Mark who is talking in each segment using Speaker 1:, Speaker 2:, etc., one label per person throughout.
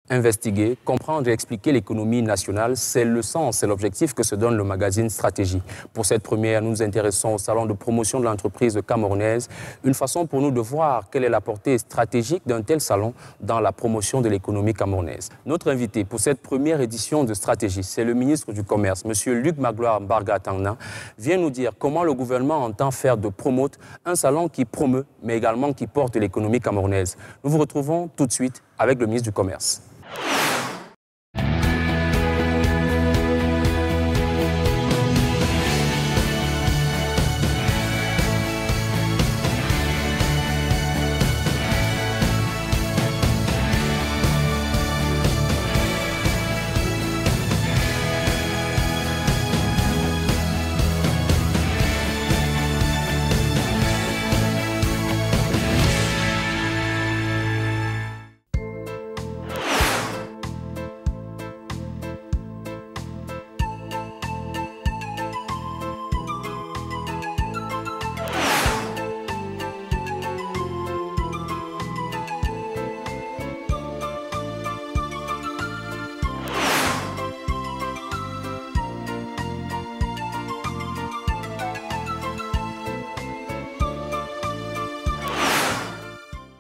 Speaker 1: Investiguer, comprendre et expliquer l'économie nationale, c'est le sens, c'est l'objectif que se donne le magazine Stratégie. Pour cette première, nous nous intéressons au salon de promotion de l'entreprise camerounaise, une façon pour nous de voir quelle est la portée stratégique d'un tel salon dans la promotion de l'économie camerounaise. Notre invité pour cette première édition de Stratégie, c'est le ministre du Commerce, M. Luc Magloire Mbarga-Tangna, vient nous dire comment le gouvernement entend faire de Promote un salon qui promeut, mais également qui porte l'économie camerounaise. Nous vous retrouvons tout de suite avec le ministre du Commerce.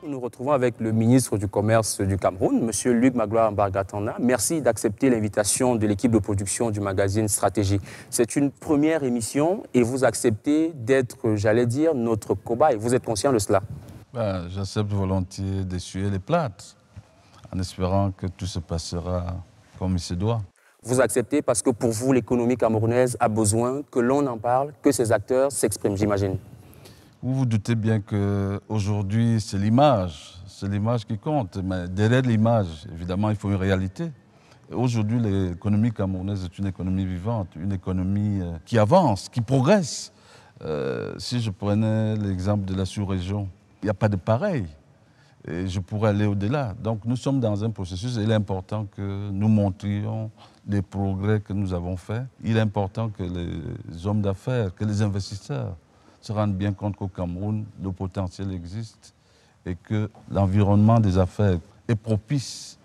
Speaker 1: Nous retrouvons avec le ministre du Commerce du Cameroun, M. Luc Magloire Mbarga-Tangna. Merci d'accepter l'invitation de l'équipe de production du magazine Stratégie. C'est une première émission et vous acceptez d'être, j'allais dire, notre cobaye. Vous êtes conscient de cela?
Speaker 2: J'accepte volontiers d'essuyer les plates, en espérant que tout se passera comme il se doit.
Speaker 1: Vous acceptez parce que pour vous, l'économie camerounaise a besoin que l'on en parle, que ses acteurs s'expriment, j'imagine.
Speaker 2: Vous vous doutez bien qu'aujourd'hui, c'est l'image qui compte. Mais derrière l'image, évidemment, il faut une réalité. Aujourd'hui, l'économie camerounaise est une économie vivante, une économie qui avance, qui progresse. Si je prenais l'exemple de la sous-région, il n'y a pas de pareil. Et je pourrais aller au-delà. Donc nous sommes dans un processus et il est important que nous montrions les progrès que nous avons faits. Il est important que les hommes d'affaires, que les investisseurs se rendent bien compte qu'au Cameroun, le potentiel existe et que l'environnement des affaires est propice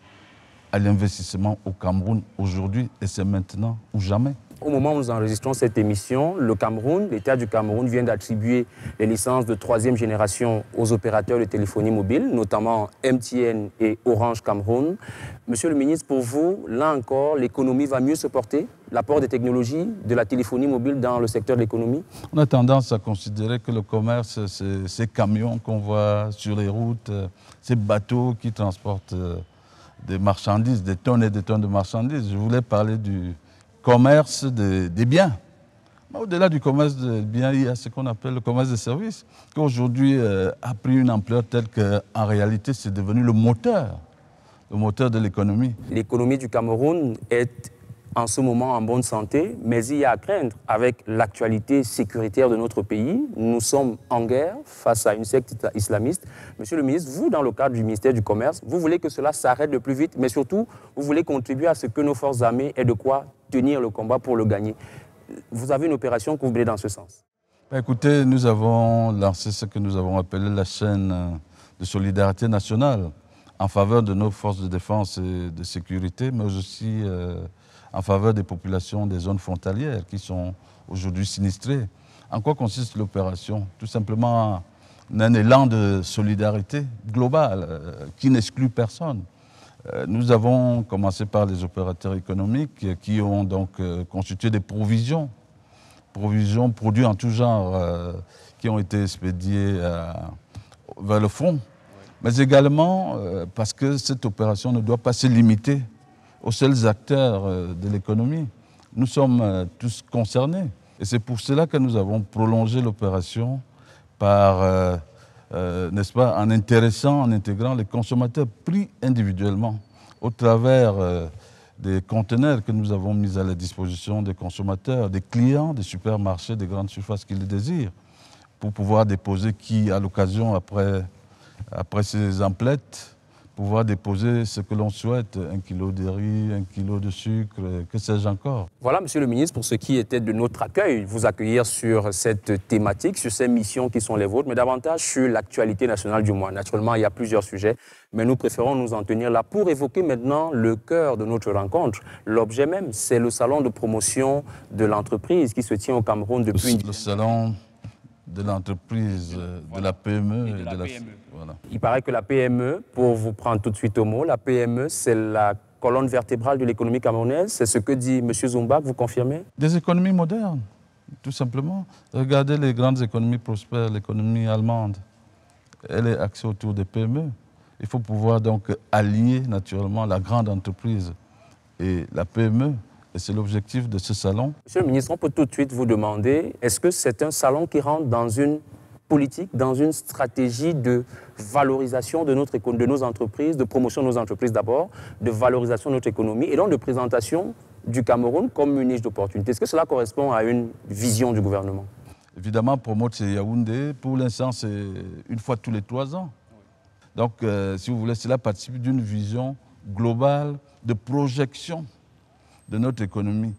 Speaker 2: à l'investissement au Cameroun aujourd'hui et c'est maintenant ou jamais.
Speaker 1: Au moment où nous enregistrons cette émission, le Cameroun, l'État du Cameroun vient d'attribuer les licences de 3e génération aux opérateurs de téléphonie mobile, notamment MTN et Orange Cameroun. Monsieur le ministre, pour vous, là encore, l'économie va mieux se porter? L'apport des technologies de la téléphonie mobile dans le secteur de l'économie?
Speaker 2: On a tendance à considérer que le commerce, c'est ces camions qu'on voit sur les routes, ces bateaux qui transportent des marchandises, des tonnes et des tonnes de marchandises. Je voulais parler du commerce des biens. Au-delà du commerce des biens, il y a ce qu'on appelle le commerce des services, qui aujourd'hui a pris une ampleur telle qu'en réalité, c'est devenu le moteur de l'économie.
Speaker 1: L'économie du Cameroun est en ce moment en bonne santé, mais il y a à craindre avec l'actualité sécuritaire de notre pays. Nous sommes en guerre face à une secte islamiste. Monsieur le ministre, vous, dans le cadre du ministère du Commerce, vous voulez que cela s'arrête le plus vite, mais surtout, vous voulez contribuer à ce que nos forces armées aient de quoi tenir le combat pour le gagner. Vous avez une opération que vous menez dans ce sens?
Speaker 2: Écoutez, nous avons lancé ce que nous avons appelé la chaîne de solidarité nationale en faveur de nos forces de défense et de sécurité, mais aussi en faveur des populations des zones frontalières qui sont aujourd'hui sinistrées. En quoi consiste l'opération? Tout simplement un élan de solidarité globale qui n'exclut personne. Nous avons commencé par les opérateurs économiques qui ont donc constitué des provisions produits en tout genre qui ont été expédiés vers le front. Mais également parce que cette opération ne doit pas se limiter aux seuls acteurs de l'économie. Nous sommes tous concernés. Et c'est pour cela que nous avons prolongé l'opération par, n'est-ce pas, en intégrant les consommateurs pris individuellement au travers des conteneurs que nous avons mis à la disposition des consommateurs, des clients, des supermarchés, des grandes surfaces qui le désirent, pour pouvoir déposer à l'occasion, après ces emplettes, pouvoir déposer ce que l'on souhaite, 1 kilo de riz, 1 kilo de sucre, que sais-je encore.
Speaker 1: Voilà, Monsieur le ministre, pour ce qui était de notre accueil, vous accueillir sur cette thématique, sur ces missions qui sont les vôtres, mais davantage sur l'actualité nationale du mois. Naturellement, il y a plusieurs sujets, mais nous préférons nous en tenir là pour évoquer maintenant le cœur de notre rencontre. L'objet même, c'est le salon de promotion de l'entreprise qui se tient au Cameroun depuis...
Speaker 2: Le salon de l'entreprise, de la PME et de la PME. Voilà.
Speaker 1: Il paraît que la PME, pour vous prendre tout de suite au mot, la PME, c'est la colonne vertébrale de l'économie camerounaise. C'est ce que dit M. Zoumbak, vous confirmez?
Speaker 2: Des économies modernes, tout simplement. Regardez les grandes économies prospères, l'économie allemande. Elle est axée autour des PME. Il faut pouvoir donc allier naturellement la grande entreprise et la PME. Et c'est l'objectif de ce salon.
Speaker 1: Monsieur le ministre, on peut tout de suite vous demander, est-ce que c'est un salon qui rentre dans une politique, dans une stratégie de valorisation de nos entreprises, de promotion de nos entreprises d'abord, de valorisation de notre économie et donc de présentation du Cameroun comme une niche d'opportunité? Est-ce que cela correspond à une vision du gouvernement?
Speaker 2: Évidemment, Promote, c'est Yaoundé. Pour l'instant, c'est une fois tous les 3 ans. Donc, si vous voulez, cela participe d'une vision globale de projection de notre économie,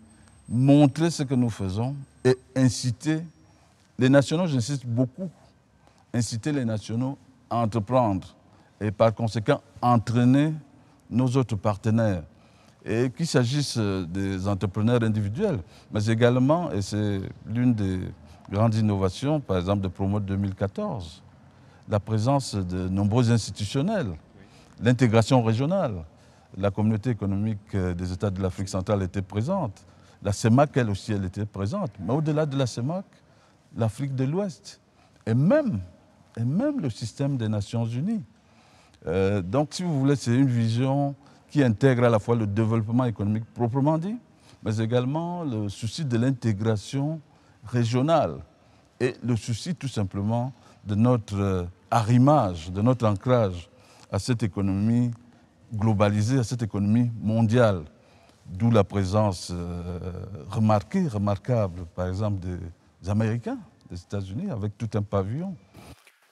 Speaker 2: montrer ce que nous faisons et inciter les nationaux, j'insiste beaucoup, inciter les nationaux à entreprendre et par conséquent entraîner nos autres partenaires. Et qu'il s'agisse des entrepreneurs individuels, mais également, et c'est l'une des grandes innovations, par exemple de Promote 2014, la présence de nombreux institutionnels, l'intégration régionale. La communauté économique des États de l'Afrique centrale était présente. La CEMAC, elle aussi, elle était présente. Mais au-delà de la CEMAC, l'Afrique de l'Ouest et même le système des Nations Unies. Donc, si vous voulez, c'est une vision qui intègre à la fois le développement économique proprement dit, mais également le souci de l'intégration régionale et le souci tout simplement de notre arrimage, de notre ancrage à cette économie globalisée, à cette économie mondiale, d'où la présence remarquable, par exemple, des Américains, des États-Unis, avec tout un pavillon.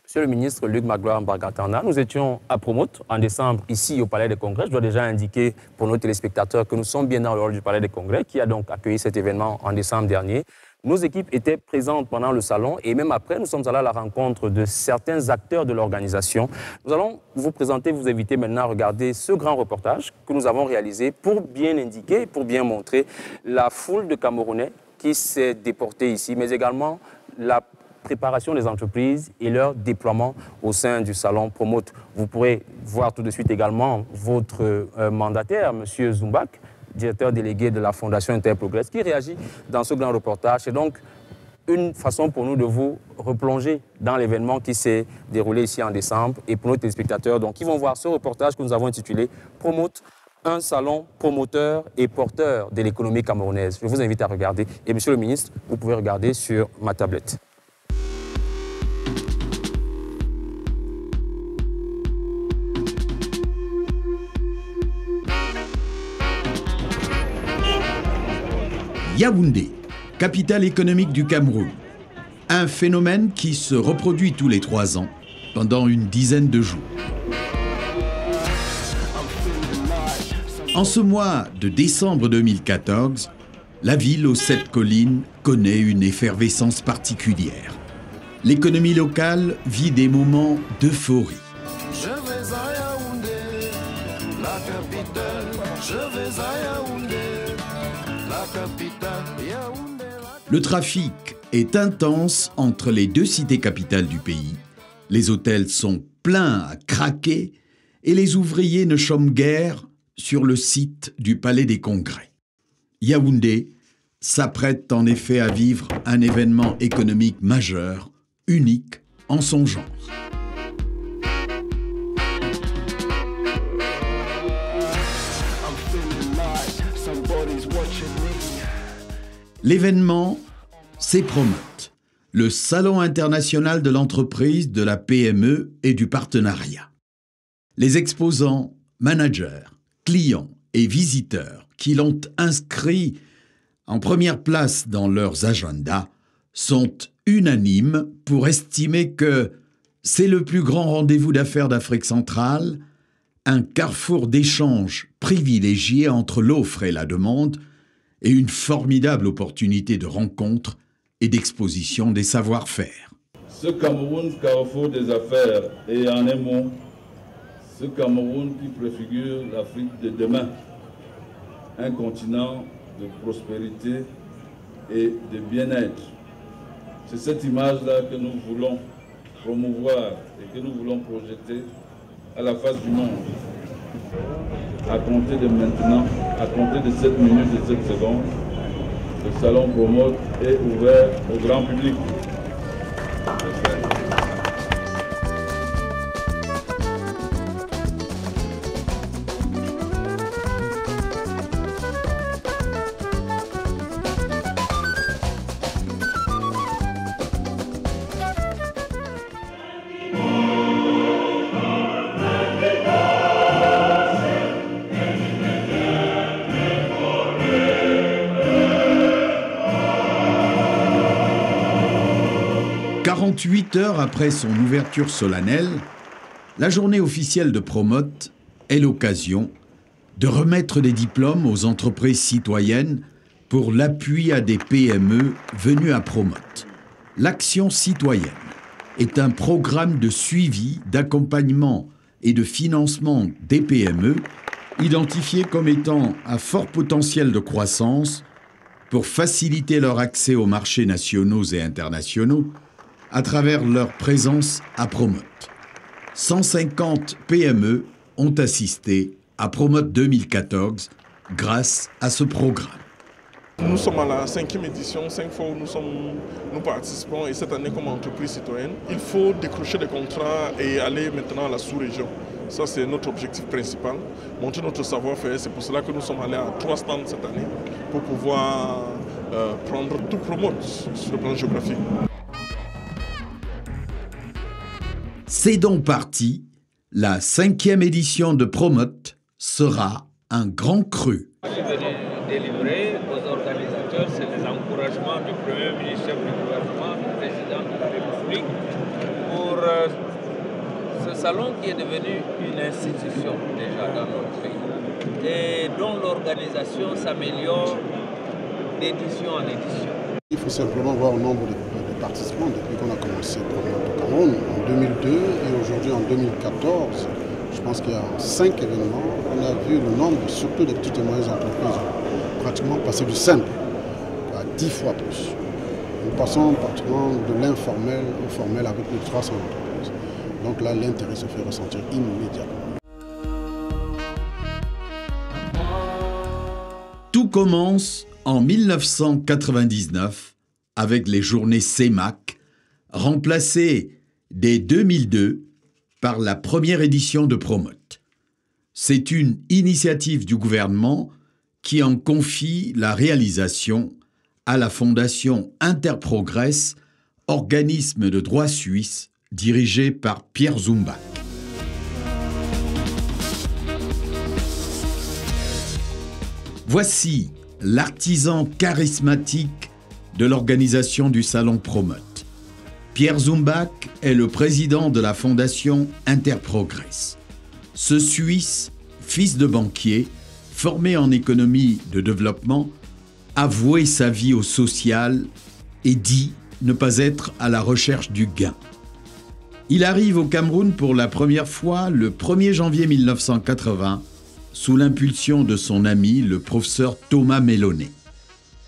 Speaker 1: Monsieur le ministre Luc Magloire Mbargatana, nous étions à Promote en décembre, ici au Palais des Congrès. Je dois déjà indiquer pour nos téléspectateurs que nous sommes bien dans le hall du Palais des Congrès, qui a donc accueilli cet événement en décembre dernier. Nos équipes étaient présentes pendant le salon et même après, nous sommes allés à la rencontre de certains acteurs de l'organisation. Nous allons vous présenter, vous inviter maintenant à regarder ce grand reportage que nous avons réalisé pour bien indiquer, pour bien montrer la foule de Camerounais qui s'est déportée ici, mais également la préparation des entreprises et leur déploiement au sein du salon Promote. Vous pourrez voir tout de suite également votre mandataire, M. Zoumbak, directeur délégué de la Fondation Interprogress, qui réagit dans ce grand reportage. C'est donc une façon pour nous de vous replonger dans l'événement qui s'est déroulé ici en décembre. Et pour nos téléspectateurs, donc, ils vont voir ce reportage que nous avons intitulé « Promote, un salon promoteur et porteur de l'économie camerounaise ». Je vous invite à regarder. Et monsieur le ministre, vous pouvez regarder sur ma tablette.
Speaker 3: Yaoundé, capitale économique du Cameroun. Un phénomène qui se reproduit tous les 3 ans, pendant une dizaine de jours. En ce mois de décembre 2014, la ville aux 7 collines connaît une effervescence particulière. L'économie locale vit des moments d'euphorie.
Speaker 4: Je vais à Yaoundé, la capitale, je vais à Yaoundé.
Speaker 3: Le trafic est intense entre les 2 cités capitales du pays. Les hôtels sont pleins à craquer et les ouvriers ne chôment guère sur le site du Palais des Congrès. Yaoundé s'apprête en effet à vivre un événement économique majeur, unique en son genre. L'événement, c'est Promote, le Salon international de l'entreprise, de la PME et du partenariat. Les exposants, managers, clients et visiteurs qui l'ont inscrit en première place dans leurs agendas sont unanimes pour estimer que c'est le plus grand rendez-vous d'affaires d'Afrique centrale, un carrefour d'échanges privilégié entre l'offre et la demande et une formidable opportunité de rencontre et d'exposition des savoir-faire.
Speaker 5: Ce Cameroun, carrefour des affaires, et en un mot, ce Cameroun qui préfigure l'Afrique de demain, un continent de prospérité et de bien-être. C'est cette image-là que nous voulons promouvoir et que nous voulons projeter à la face du monde. À compter de maintenant, à compter de 7 minutes et 7 secondes, le salon Promote est ouvert au grand public.
Speaker 3: Huit heures après son ouverture solennelle, la journée officielle de Promote est l'occasion de remettre des diplômes aux entreprises citoyennes pour l'appui à des PME venues à Promote. L'Action citoyenne est un programme de suivi, d'accompagnement et de financement des PME identifiés comme étant à fort potentiel de croissance pour faciliter leur accès aux marchés nationaux et internationaux à travers leur présence à Promote. 150 PME ont assisté à Promote 2014 grâce à ce programme.
Speaker 6: Nous sommes à la 5e édition, 5 fois où nous participons et cette année comme entreprise citoyenne. Il faut décrocher des contrats et aller maintenant à la sous-région. Ça c'est notre objectif principal, montrer notre savoir-faire. C'est pour cela que nous sommes allés à 3 stands cette année pour pouvoir prendre tout Promote sur le plan géographique.
Speaker 3: C'est donc parti, la 5e édition de Promote sera un grand cru.
Speaker 7: Je suis venu délivrer aux organisateurs, c'est les encouragements du Premier ministre, chef du gouvernement, du président de la République, pour ce salon qui est devenu une institution déjà dans notre pays et dont l'organisation s'améliore d'édition en édition.
Speaker 8: Il faut simplement voir le nombre de participants depuis qu'on a commencé Promote au Cameroun en 2002 et aujourd'hui en 2014. Je pense qu'il y a 5 événements. On a vu le nombre, surtout des petites et moyennes entreprises, pratiquement passer du simple à 10 fois plus. Nous passons pratiquement de l'informel au formel avec plus de 300 entreprises. Donc là, l'intérêt se fait ressentir immédiatement.
Speaker 3: Tout commence en 1999 avec les journées CEMAC, remplacées dès 2002 par la première édition de Promote. C'est une initiative du gouvernement qui en confie la réalisation à la Fondation Interprogress, organisme de droit suisse dirigé par Pierre Zumback. Voici l'artisan charismatique de l'organisation du Salon Promote. Pierre Zumback est le président de la Fondation Interprogress. Ce Suisse, fils de banquier, formé en économie de développement, a voué sa vie au social et dit ne pas être à la recherche du gain. Il arrive au Cameroun pour la première fois le 1er janvier 1980 sous l'impulsion de son ami, le professeur Thomas Mellonnet.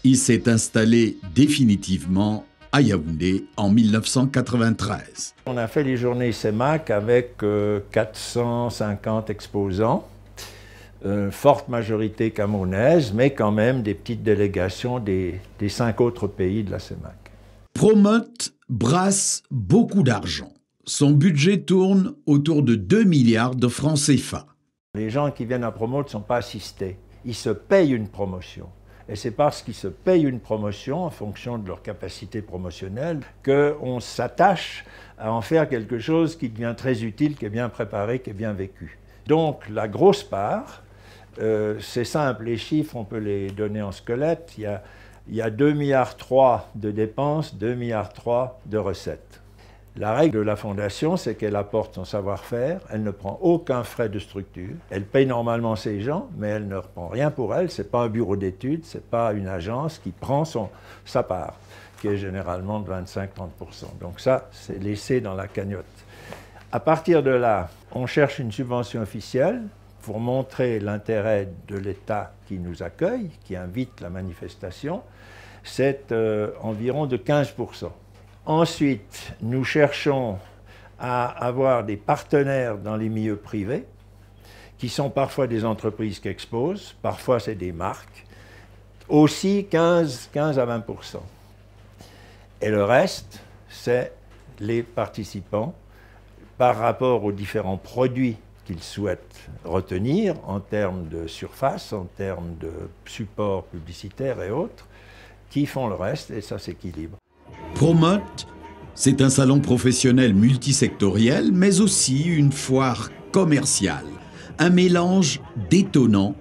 Speaker 3: Il s'est installé définitivement à Yaoundé en 1993.
Speaker 9: On a fait les journées CEMAC avec 450 exposants, forte majorité camerounaise, mais quand même des petites délégations des 5 autres pays de la CEMAC.
Speaker 3: Promote brasse beaucoup d'argent. Son budget tourne autour de 2 milliards de francs CFA.
Speaker 9: Les gens qui viennent à Promote ne sont pas assistés, ils se payent une promotion. Et c'est parce qu'ils se payent une promotion en fonction de leur capacité promotionnelle qu'on s'attache à en faire quelque chose qui devient très utile, qui est bien préparé, qui est bien vécu. Donc la grosse part, c'est simple, les chiffres on peut les donner en squelette, il y a 2,3 milliards de dépenses, 2,3 milliards de recettes. La règle de la fondation, c'est qu'elle apporte son savoir-faire, elle ne prend aucun frais de structure, elle paye normalement ses gens, mais elle ne reprend rien pour elle, ce n'est pas un bureau d'études, ce n'est pas une agence qui prend sa part, qui est généralement de 25-30%. Donc ça, c'est laissé dans la cagnotte. À partir de là, on cherche une subvention officielle pour montrer l'intérêt de l'État qui nous accueille, qui invite la manifestation, c'est environ de 15%. Ensuite, nous cherchons à avoir des partenaires dans les milieux privés, qui sont parfois des entreprises qui exposent, parfois c'est des marques, aussi 15 à 20%. Et le reste, c'est les participants par rapport aux différents produits qu'ils souhaitent retenir en termes de surface, en termes de support publicitaire et autres, qui font le reste et ça s'équilibre.
Speaker 3: Promote, c'est un salon professionnel multisectoriel, mais aussi une foire commerciale. Un mélange détonnant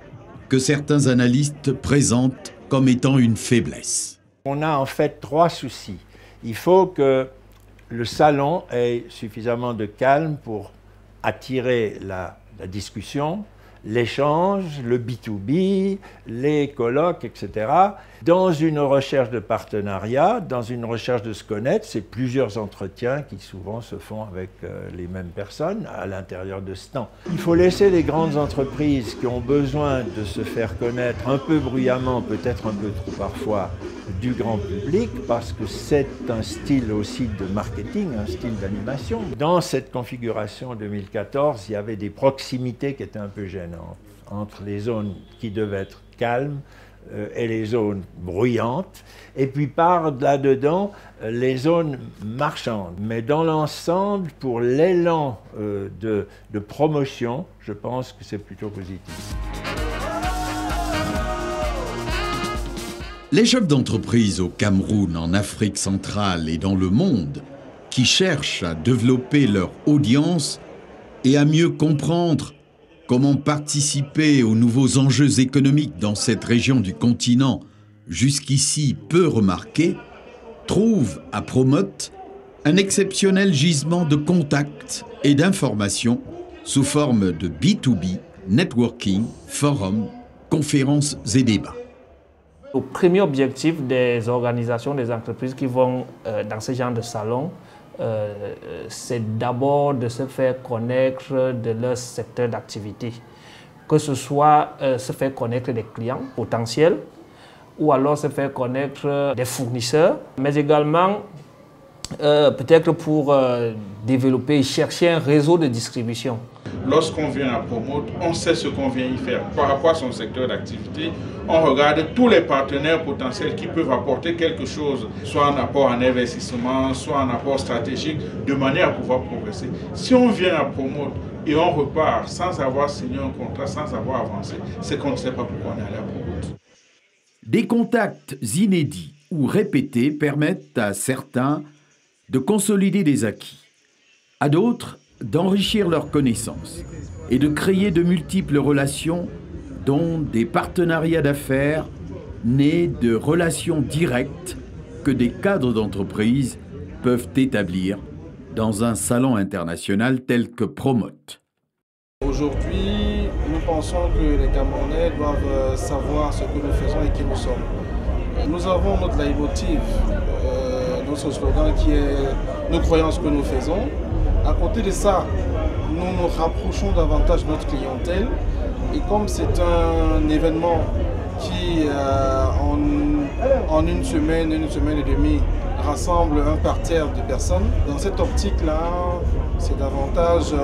Speaker 3: que certains analystes présentent comme étant une faiblesse.
Speaker 9: On a en fait 3 soucis. Il faut que le salon ait suffisamment de calme pour attirer la discussion, l'échange, le B2B, les colloques, etc. Dans une recherche de partenariat, dans une recherche de se connaître, c'est plusieurs entretiens qui souvent se font avec les mêmes personnes à l'intérieur de ce temps. Il faut laisser les grandes entreprises qui ont besoin de se faire connaître un peu bruyamment, peut-être un peu trop parfois, du grand public, parce que c'est un style aussi de marketing, un style d'animation. Dans cette configuration 2014, il y avait des proximités qui étaient un peu gênantes entre les zones qui devaient être calmes et les zones bruyantes, et puis par là-dedans, les zones marchandes. Mais dans l'ensemble, pour l'élan de promotion, je pense que c'est plutôt positif.
Speaker 3: Les chefs d'entreprise au Cameroun, en Afrique centrale et dans le monde, qui cherchent à développer leur audience et à mieux comprendre comment participer aux nouveaux enjeux économiques dans cette région du continent, jusqu'ici peu remarquée, trouvent à Promote un exceptionnel gisement de contacts et d'informations sous forme de B2B, networking, forums, conférences et débats.
Speaker 10: Le premier objectif des organisations, des entreprises qui vont dans ce genre de salon, c'est d'abord de se faire connaître de leur secteur d'activité. Que ce soit se faire connaître des clients potentiels ou alors se faire connaître des fournisseurs, mais également peut-être pour développer et chercher un réseau de distribution.
Speaker 11: Lorsqu'on vient à Promote, on sait ce qu'on vient y faire. Par rapport à son secteur d'activité, on regarde tous les partenaires potentiels qui peuvent apporter quelque chose, soit un apport en investissement, soit un apport stratégique, de manière à pouvoir progresser. Si on vient à Promote et on repart sans avoir signé un contrat, sans avoir avancé, c'est qu'on ne sait pas pourquoi on est allé à Promote.
Speaker 3: Des contacts inédits ou répétés permettent à certains de consolider des acquis, à d'autres d'enrichir leurs connaissances et de créer de multiples relations, dont des partenariats d'affaires nés de relations directes que des cadres d'entreprise peuvent établir dans un salon international tel que Promote.
Speaker 12: Aujourd'hui, nous pensons que les Camerounais doivent savoir ce que nous faisons et qui nous sommes. Nous avons notre leitmotiv, notre slogan qui est « Nous croyons ce que nous faisons ». À côté de ça, nous nous rapprochons davantage de notre clientèle. Et comme c'est un événement qui, en une semaine et demie, rassemble un parterre de personnes, dans cette optique-là, c'est davantage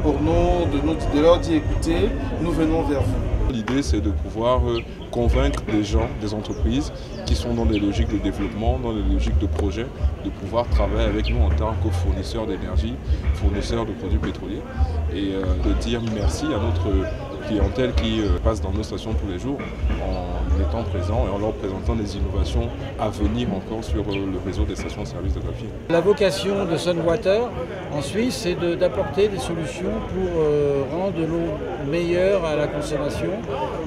Speaker 12: pour nous de leur dire « Écoutez, nous venons vers vous ».
Speaker 6: L'idée, c'est de pouvoir convaincre des gens, des entreprises qui sont dans des logiques de développement, dans des logiques de projet, de pouvoir travailler avec nous en tant que fournisseurs d'énergie, fournisseurs de produits pétroliers, et de dire merci à notre clientèle qui passe dans nos stations tous les jours en
Speaker 13: étant présents et en leur présentant des innovations à venir encore sur le réseau des stations-service de graphite.
Speaker 14: La vocation de Sunwater en Suisse, c'est d'apporter des solutions pour rendre de l'eau meilleure à la consommation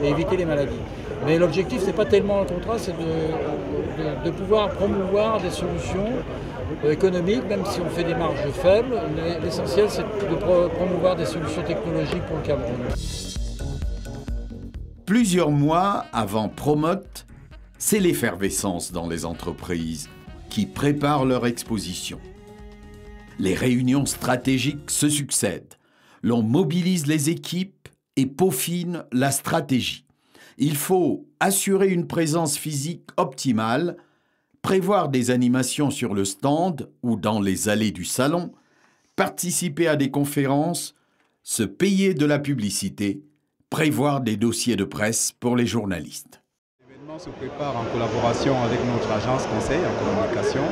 Speaker 14: et éviter les maladies. Mais l'objectif, ce n'est pas tellement un contrat, c'est de pouvoir promouvoir des solutions économiques, même si on fait des marges faibles. L'essentiel, c'est de promouvoir des solutions technologiques pour le Cameroun.
Speaker 3: Plusieurs mois avant Promote, c'est l'effervescence dans les entreprises qui préparent leur exposition. Les réunions stratégiques se succèdent. L'on mobilise les équipes et peaufine la stratégie. Il faut assurer une présence physique optimale, prévoir des animations sur le stand ou dans les allées du salon, participer à des conférences, se payer de la publicité, prévoir des dossiers de presse pour les journalistes.
Speaker 15: L'événement se prépare en collaboration avec notre agence conseil en communication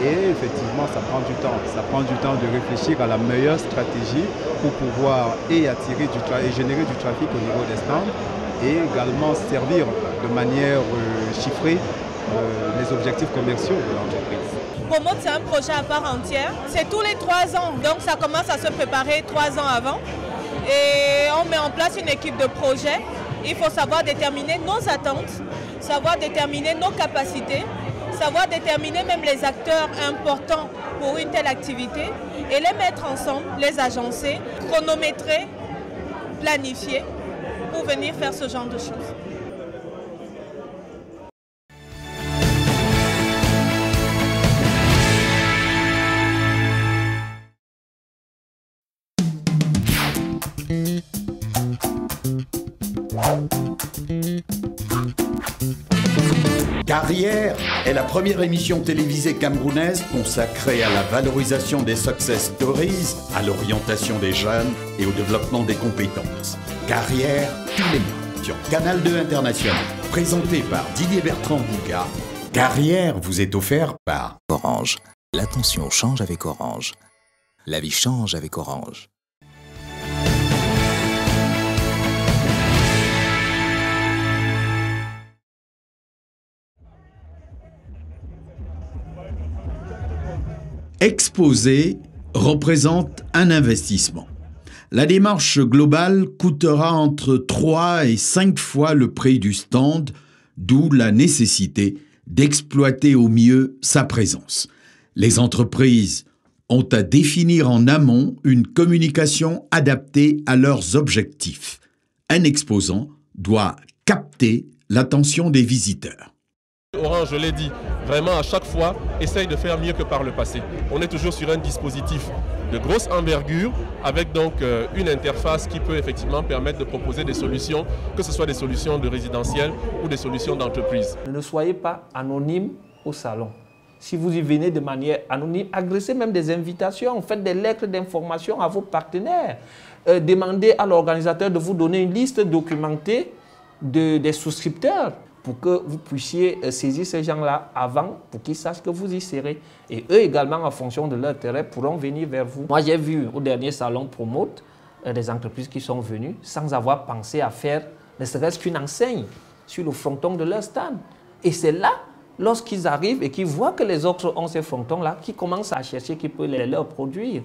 Speaker 15: et effectivement ça prend du temps. Ça prend du temps de réfléchir à la meilleure stratégie pour pouvoir attirer et générer du trafic au niveau des stands et également servir de manière chiffrée les objectifs commerciaux de l'entreprise.
Speaker 16: Promote, c'est un projet à part entière. C'est tous les 3 ans, donc ça commence à se préparer 3 ans avant. Et on met en place une équipe de projet. Il faut savoir déterminer nos attentes, savoir déterminer nos capacités, savoir déterminer même les acteurs importants pour une telle activité et les mettre ensemble, les agencer, chronométrer, planifier pour venir faire ce genre de choses.
Speaker 3: Carrière est la première émission télévisée camerounaise consacrée à la valorisation des success stories, à l'orientation des jeunes et au développement des compétences. Carrière, tous les mois, sur Canal 2 International. Présenté par Didier Bertrand Bouga. Carrière vous est offert par
Speaker 17: Orange. L'attention change avec Orange. La vie change avec Orange.
Speaker 3: Exposer représente un investissement. La démarche globale coûtera entre 3 et 5 fois le prix du stand, d'où la nécessité d'exploiter au mieux sa présence. Les entreprises ont à définir en amont une communication adaptée à leurs objectifs. Un exposant doit capter l'attention des visiteurs.
Speaker 13: Orange, je l'ai dit, vraiment à chaque fois, essaye de faire mieux que par le passé. On est toujours sur un dispositif de grosse envergure avec donc une interface qui peut effectivement permettre de proposer des solutions, que ce soit des solutions de résidentiel ou des solutions d'entreprise.
Speaker 10: Ne soyez pas anonyme au salon. Si vous y venez de manière anonyme, adressez même des invitations, faites des lettres d'information à vos partenaires. Demandez à l'organisateur de vous donner une liste documentée des souscripteurs, pour que vous puissiez saisir ces gens-là avant, pour qu'ils sachent que vous y serez. Et eux également, en fonction de leur intérêt, pourront venir vers vous. Moi, j'ai vu au dernier salon Promote des entreprises qui sont venues sans avoir pensé à faire ne serait-ce qu'une enseigne sur le fronton de leur stand. Et c'est là, lorsqu'ils arrivent et qu'ils voient que les autres ont ces frontons-là, qu'ils commencent à chercher qui peut les leur produire.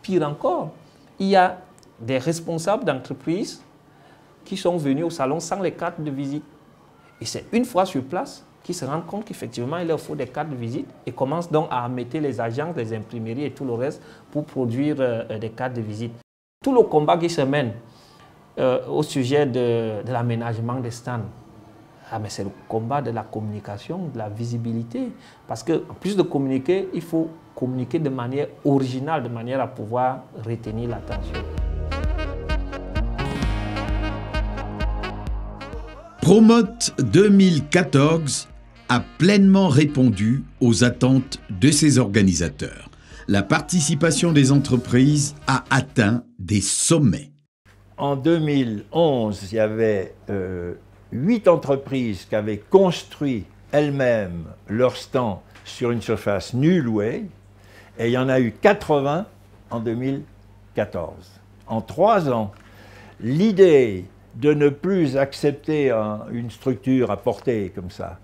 Speaker 10: Pire encore, il y a des responsables d'entreprises qui sont venus au salon sans les cartes de visite. Et c'est une fois sur place qu'ils se rendent compte qu'effectivement, il leur faut des cartes de visite et commencent donc à mettre les agences, les imprimeries et tout le reste pour produire des cartes de visite. Tout le combat qui se mène au sujet de l'aménagement des stands, mais c'est le combat de la communication, de la visibilité. Parce qu'en plus de communiquer, il faut communiquer de manière originale, de manière à pouvoir retenir l'attention.
Speaker 3: Promote 2014 a pleinement répondu aux attentes de ses organisateurs. La participation des entreprises a atteint des sommets.
Speaker 9: En 2011, il y avait 8 entreprises qui avaient construit elles-mêmes leur stand sur une surface nue louée, et il y en a eu 80 en 2014. En 3 ans, l'idée de ne plus accepter une structure à portée comme ça,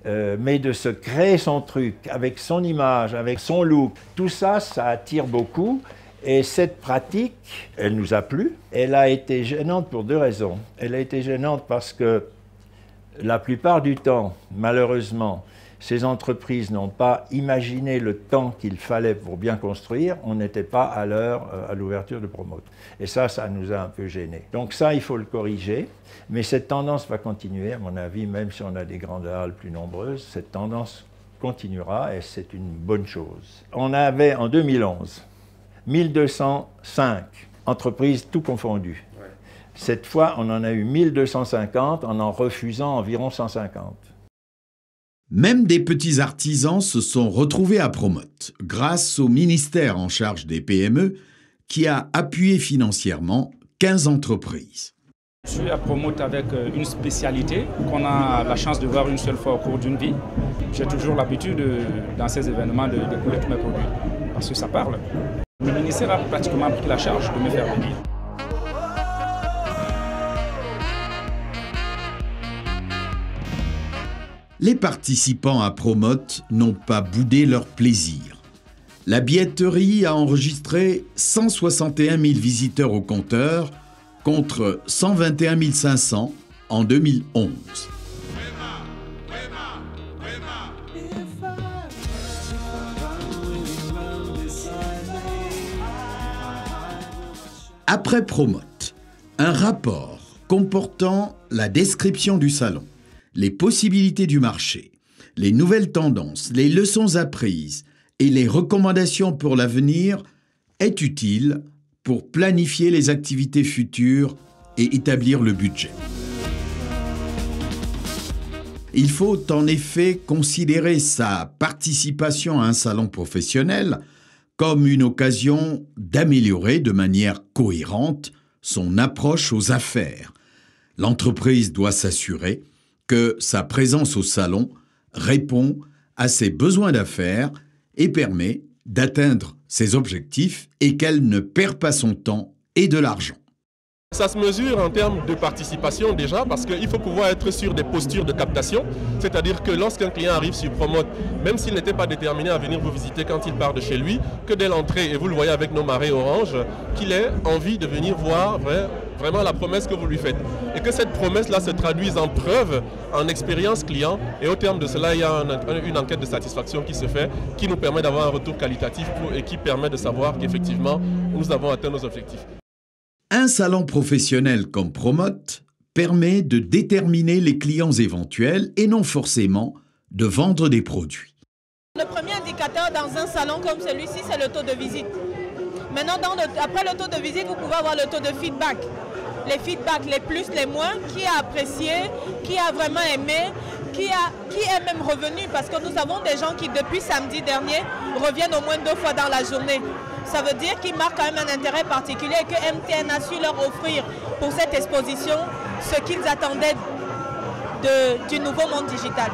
Speaker 9: mais de se créer son truc avec son image, avec son look. Tout ça, ça attire beaucoup. Et cette pratique, elle nous a plu. Elle a été gênante pour deux raisons. Elle a été gênante parce que la plupart du temps, malheureusement, ces entreprises n'ont pas imaginé le temps qu'il fallait pour bien construire. On n'était pas à l'heure à l'ouverture de Promote. Et ça nous a un peu gênés. Donc ça, il faut le corriger. Mais cette tendance va continuer, à mon avis, même si on a des grandes halles plus nombreuses, cette tendance continuera et c'est une bonne chose. On avait en 2011 1205 entreprises tout confondues. Ouais. Cette fois, on en a eu 1250 en refusant environ 150.
Speaker 3: Même des petits artisans se sont retrouvés à Promote, grâce au ministère en charge des PME qui a appuyé financièrement 15 entreprises.
Speaker 18: Je suis à Promote avec une spécialité qu'on a la chance de voir une seule fois au cours d'une vie. J'ai toujours l'habitude, dans ces événements, de découvrir tous mes produits, parce que ça parle. Le ministère a pratiquement pris la charge de me faire venir.
Speaker 3: Les participants à Promote n'ont pas boudé leur plaisir. La billetterie a enregistré 161 000 visiteurs au compteur contre 121 500 en 2011. Après Promote, un rapport comportant la description du salon, les possibilités du marché, les nouvelles tendances, les leçons apprises et les recommandations pour l'avenir est utile pour planifier les activités futures et établir le budget. Il faut en effet considérer sa participation à un salon professionnel comme une occasion d'améliorer de manière cohérente son approche aux affaires. L'entreprise doit s'assurer que sa présence au salon répond à ses besoins d'affaires et permet d'atteindre ses objectifs et qu'elle ne perd pas son temps et de l'argent.
Speaker 13: Ça se mesure en termes de participation déjà parce qu'il faut pouvoir être sur des postures de captation. C'est-à-dire que lorsqu'un client arrive sur Promote, même s'il n'était pas déterminé à venir vous visiter quand il part de chez lui, que dès l'entrée, et vous le voyez avec nos marées orange, qu'il ait envie de venir voir vraiment la promesse que vous lui faites. Et que cette promesse-là se traduise en preuve, en expérience client. Et au terme de cela, il y a une enquête de satisfaction qui se fait, qui nous permet d'avoir un retour qualitatif et qui permet de savoir qu'effectivement, nous avons atteint nos objectifs.
Speaker 3: Un salon professionnel comme Promote permet de déterminer les clients éventuels et non forcément de vendre des produits.
Speaker 16: Le premier indicateur dans un salon comme celui-ci, c'est le taux de visite. Maintenant, après le taux de visite, vous pouvez avoir le taux de feedback. Les feedbacks, les plus, les moins, qui a apprécié, qui a vraiment aimé, qui est même revenu. Parce que nous avons des gens qui, depuis samedi dernier, reviennent au moins 2 fois dans la journée. Ça veut dire qu'ils marquent quand même un intérêt particulier et que MTN a su leur offrir pour cette exposition ce qu'ils attendaient du nouveau monde digital.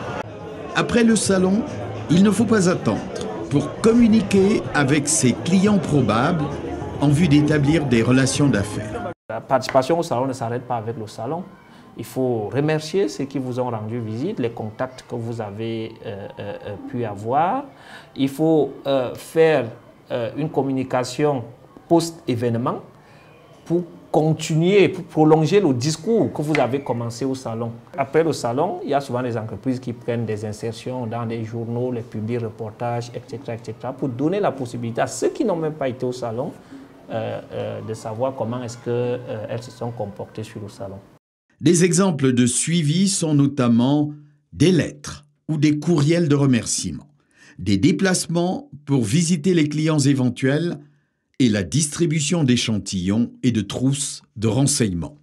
Speaker 3: Après le salon, il ne faut pas attendre pour communiquer avec ses clients probables en vue d'établir des relations d'affaires.
Speaker 10: La participation au salon ne s'arrête pas avec le salon. Il faut remercier ceux qui vous ont rendu visite, les contacts que vous avez pu avoir. Il faut faire une communication post-événement pour continuer, pour prolonger le discours que vous avez commencé au salon. Après le salon, il y a souvent des entreprises qui prennent des insertions dans les journaux, les publics reportages, etc., pour donner la possibilité à ceux qui n'ont même pas été au salon de savoir comment est-ce qu'elles se sont comportées sur le salon.
Speaker 3: Des exemples de suivi sont notamment des lettres ou des courriels de remerciement, des déplacements pour visiter les clients éventuels et la distribution d'échantillons et de trousses de renseignements.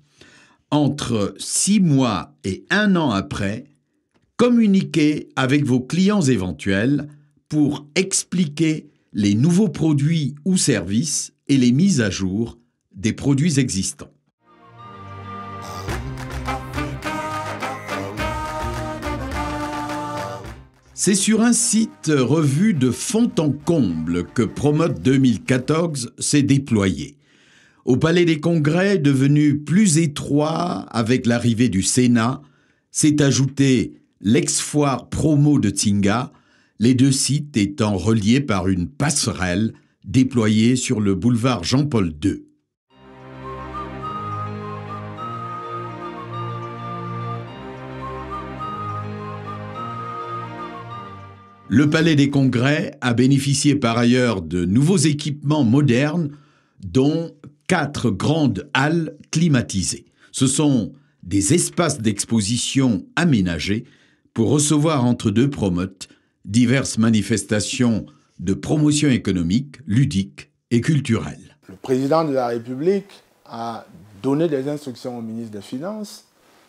Speaker 3: Entre 6 mois et 1 an après, communiquez avec vos clients éventuels pour expliquer les nouveaux produits ou services et les mises à jour des produits existants. C'est sur un site revu de fond en comble que Promote 2014 s'est déployé. Au Palais des Congrès, devenu plus étroit avec l'arrivée du Sénat, s'est ajouté l'ex-foire promo de Tsinga, les deux sites étant reliés par une passerelle déployée sur le boulevard Jean-Paul II. Le Palais des Congrès a bénéficié par ailleurs de nouveaux équipements modernes, dont 4 grandes halles climatisées. Ce sont des espaces d'exposition aménagés pour recevoir entre deux promotes diverses manifestations de promotion économique, ludique et culturelle.
Speaker 19: Le président de la République a donné des instructions au ministre des Finances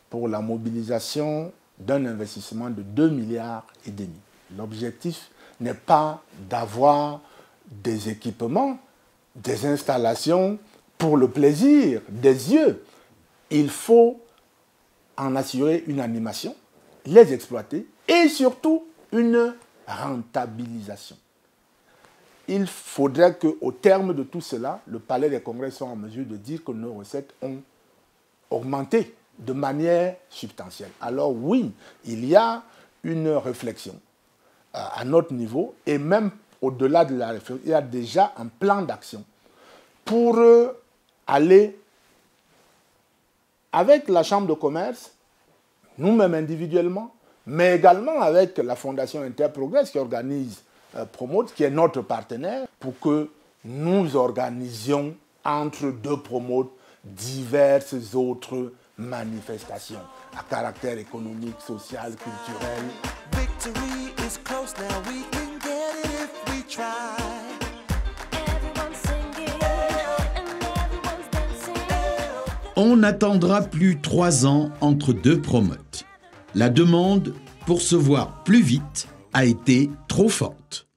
Speaker 19: pour la mobilisation d'un investissement de 2,5 milliards. L'objectif n'est pas d'avoir des équipements, des installations pour le plaisir des yeux. Il faut en assurer une animation, les exploiter et surtout une rentabilisation. Il faudrait qu'au terme de tout cela, le Palais des Congrès soit en mesure de dire que nos recettes ont augmenté de manière substantielle. Alors oui, il y a une réflexion à notre niveau, et même au-delà de la réflexion, il y a déjà un plan d'action pour aller avec la Chambre de commerce, nous-mêmes individuellement, mais également avec la Fondation Interprogress qui organise Promote, qui est notre partenaire, pour que nous organisions entre deux Promote diverses autres manifestations à caractère économique, social, culturel. Victory is close now, we can get it if we try. On attendra plus 3 ans entre deux promotes. La demande pour se voir plus vite a été trop forte.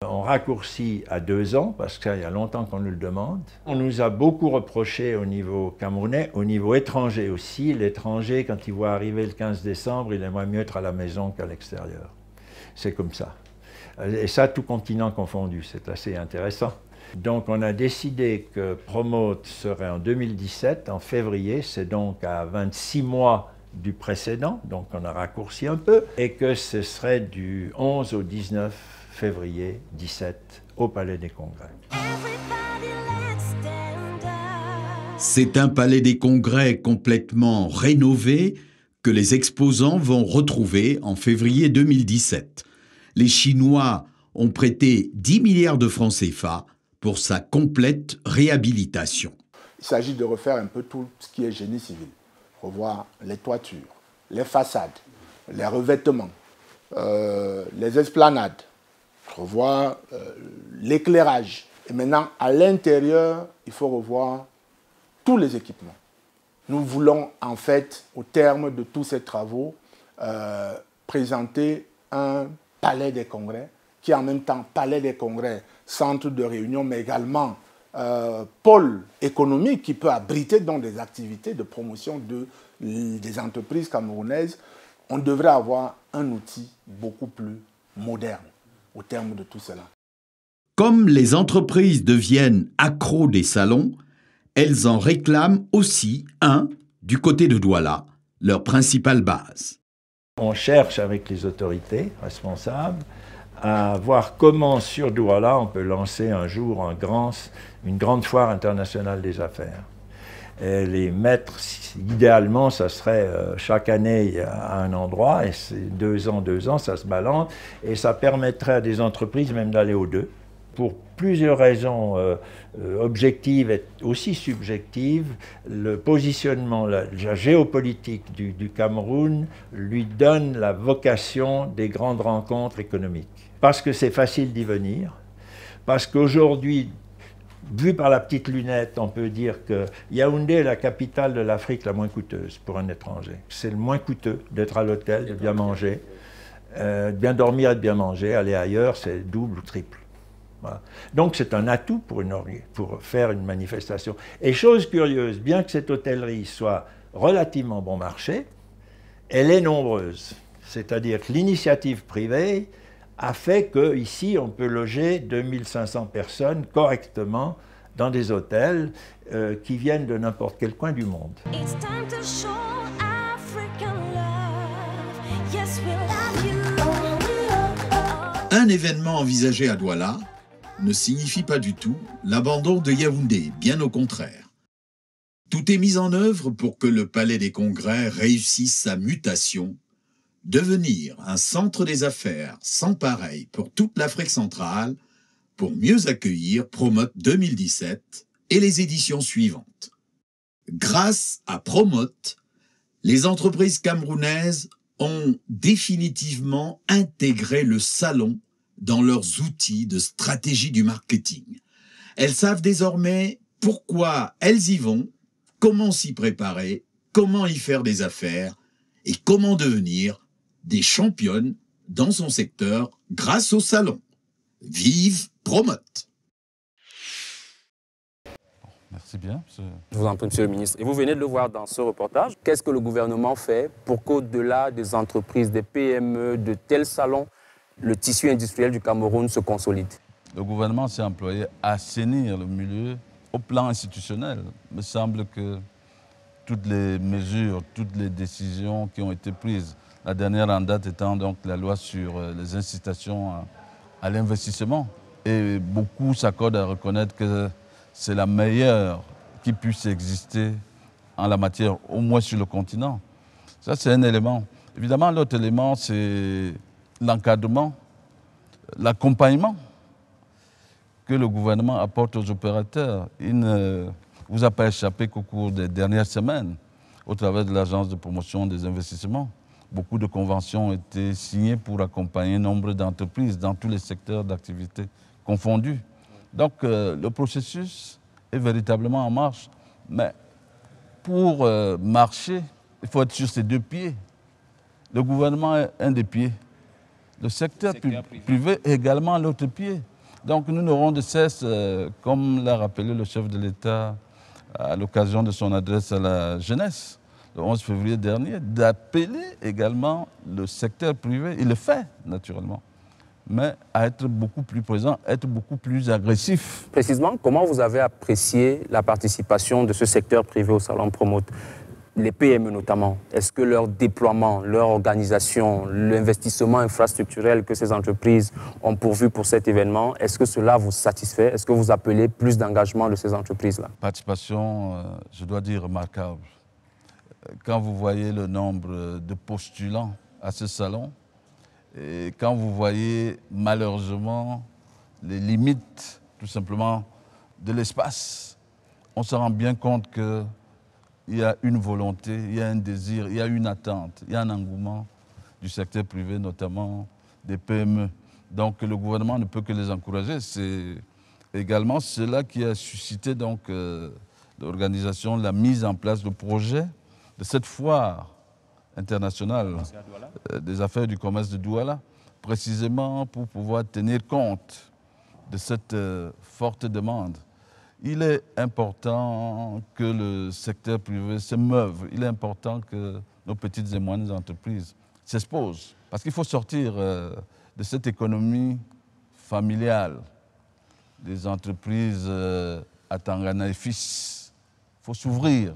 Speaker 9: On raccourcit à 2 ans, parce qu'il y a longtemps qu'on nous le demande. On nous a beaucoup reproché au niveau camerounais, au niveau étranger aussi. L'étranger, quand il voit arriver le 15 décembre, il aimerait mieux être à la maison qu'à l'extérieur. C'est comme ça. Et ça, tout continent confondu, c'est assez intéressant. Donc on a décidé que Promote serait en 2017, en février, c'est donc à 26 mois du précédent, donc on a raccourci un peu, et que ce serait du 11 au 19 février 17 au Palais des Congrès.
Speaker 3: C'est un Palais des Congrès complètement rénové que les exposants vont retrouver en février 2017. Les Chinois ont prêté 10 milliards de francs CFA pour sa complète réhabilitation.
Speaker 19: Il s'agit de refaire un peu tout ce qui est génie civil. Revoir les toitures, les façades, les revêtements, les esplanades, revoir l'éclairage. Et maintenant, à l'intérieur, il faut revoir tous les équipements. Nous voulons, en fait, au terme de tous ces travaux, présenter un palais des congrès, qui est en même temps palais des congrès, centre de réunion, mais également pôle économique qui peut abriter donc des activités de promotion des entreprises camerounaises. On devrait avoir un outil beaucoup plus moderne au terme de tout cela.
Speaker 3: Comme les entreprises deviennent accros des salons, elles en réclament aussi un du côté de Douala, leur principale base.
Speaker 9: On cherche avec les autorités responsables à voir comment sur Douala on peut lancer un jour une grande foire internationale des affaires. Et les mettre, idéalement, ça serait chaque année à un endroit, et c'est 2 ans, ça se balance, et ça permettrait à des entreprises même d'aller aux deux. Pour plusieurs raisons objectives et aussi subjectives, le positionnement, la géopolitique du Cameroun lui donne la vocation des grandes rencontres économiques. Parce que c'est facile d'y venir, parce qu'aujourd'hui, vu par la petite lunette, on peut dire que Yaoundé est la capitale de l'Afrique la moins coûteuse pour un étranger. C'est le moins coûteux d'être à l'hôtel, de bien manger, de bien dormir et de bien manger. Aller ailleurs, c'est double ou triple. Voilà. Donc c'est un atout pour faire une manifestation. Et chose curieuse, bien que cette hôtellerie soit relativement bon marché, elle est nombreuse. C'est-à-dire que l'initiative privée a fait qu'ici, on peut loger 2500 personnes correctement dans des hôtels qui viennent de n'importe quel coin du monde.
Speaker 3: Un événement envisagé à Douala ne signifie pas du tout l'abandon de Yaoundé, bien au contraire. Tout est mis en œuvre pour que le Palais des Congrès réussisse sa mutation, devenir un centre des affaires sans pareil pour toute l'Afrique centrale, pour mieux accueillir Promote 2017 et les éditions suivantes. Grâce à Promote, les entreprises camerounaises ont définitivement intégré le salon dans leurs outils de stratégie du marketing. Elles savent désormais pourquoi elles y vont, comment s'y préparer, comment y faire des affaires et comment devenir des championnes dans son secteur grâce au salon. Vive Promote!
Speaker 2: Merci bien.
Speaker 1: Je vous en prie, Monsieur le ministre. Et vous venez de le voir dans ce reportage. Qu'est-ce que le gouvernement fait pour qu'au-delà des entreprises, des PME, de tels salons, le tissu industriel du Cameroun se consolide?
Speaker 2: Le gouvernement s'est employé à assainir le milieu au plan institutionnel. Il me semble que toutes les mesures, toutes les décisions qui ont été prises, la dernière en date étant donc la loi sur les incitations à l'investissement. Et beaucoup s'accordent à reconnaître que c'est la meilleure qui puisse exister en la matière, au moins sur le continent. Ça, c'est un élément. Évidemment, l'autre élément, c'est l'encadrement, l'accompagnement que le gouvernement apporte aux opérateurs. Il ne vous a pas échappé qu'au cours des dernières semaines, au travers de l'Agence de promotion des investissements, beaucoup de conventions ont été signées pour accompagner nombre d'entreprises dans tous les secteurs d'activité confondus. Donc le processus est véritablement en marche. Mais pour marcher, il faut être sur ses deux pieds. Le gouvernement est un des pieds. Le secteur privé est également l'autre pied. Donc nous n'aurons de cesse, comme l'a rappelé le chef de l'État à l'occasion de son adresse à la jeunesse, le 11 février dernier, d'appeler également le secteur privé, il le fait naturellement, mais à être beaucoup plus présent, être beaucoup plus agressif.
Speaker 1: Précisément, comment vous avez apprécié la participation de ce secteur privé au Salon Promote? Les PME notamment, est-ce que leur déploiement, leur organisation, l'investissement infrastructurel que ces entreprises ont pourvu pour cet événement, est-ce que cela vous satisfait? Est-ce que vous appelez plus d'engagement de ces entreprises-là?
Speaker 2: Participation, je dois dire, remarquable. Quand vous voyez le nombre de postulants à ce salon, et quand vous voyez malheureusement les limites, tout simplement, de l'espace, on se rend bien compte que il y a une volonté, il y a un désir, il y a une attente, il y a un engouement du secteur privé, notamment des PME. Donc le gouvernement ne peut que les encourager. C'est également cela qui a suscité donc l'organisation, la mise en place de projet de cette foire internationale des affaires du commerce de Douala, précisément pour pouvoir tenir compte de cette forte demande. Il est important que le secteur privé se meuve. Il est important que nos petites et moyennes entreprises s'exposent. Parce qu'il faut sortir de cette économie familiale des entreprises à Tangana et fils. Il faut s'ouvrir.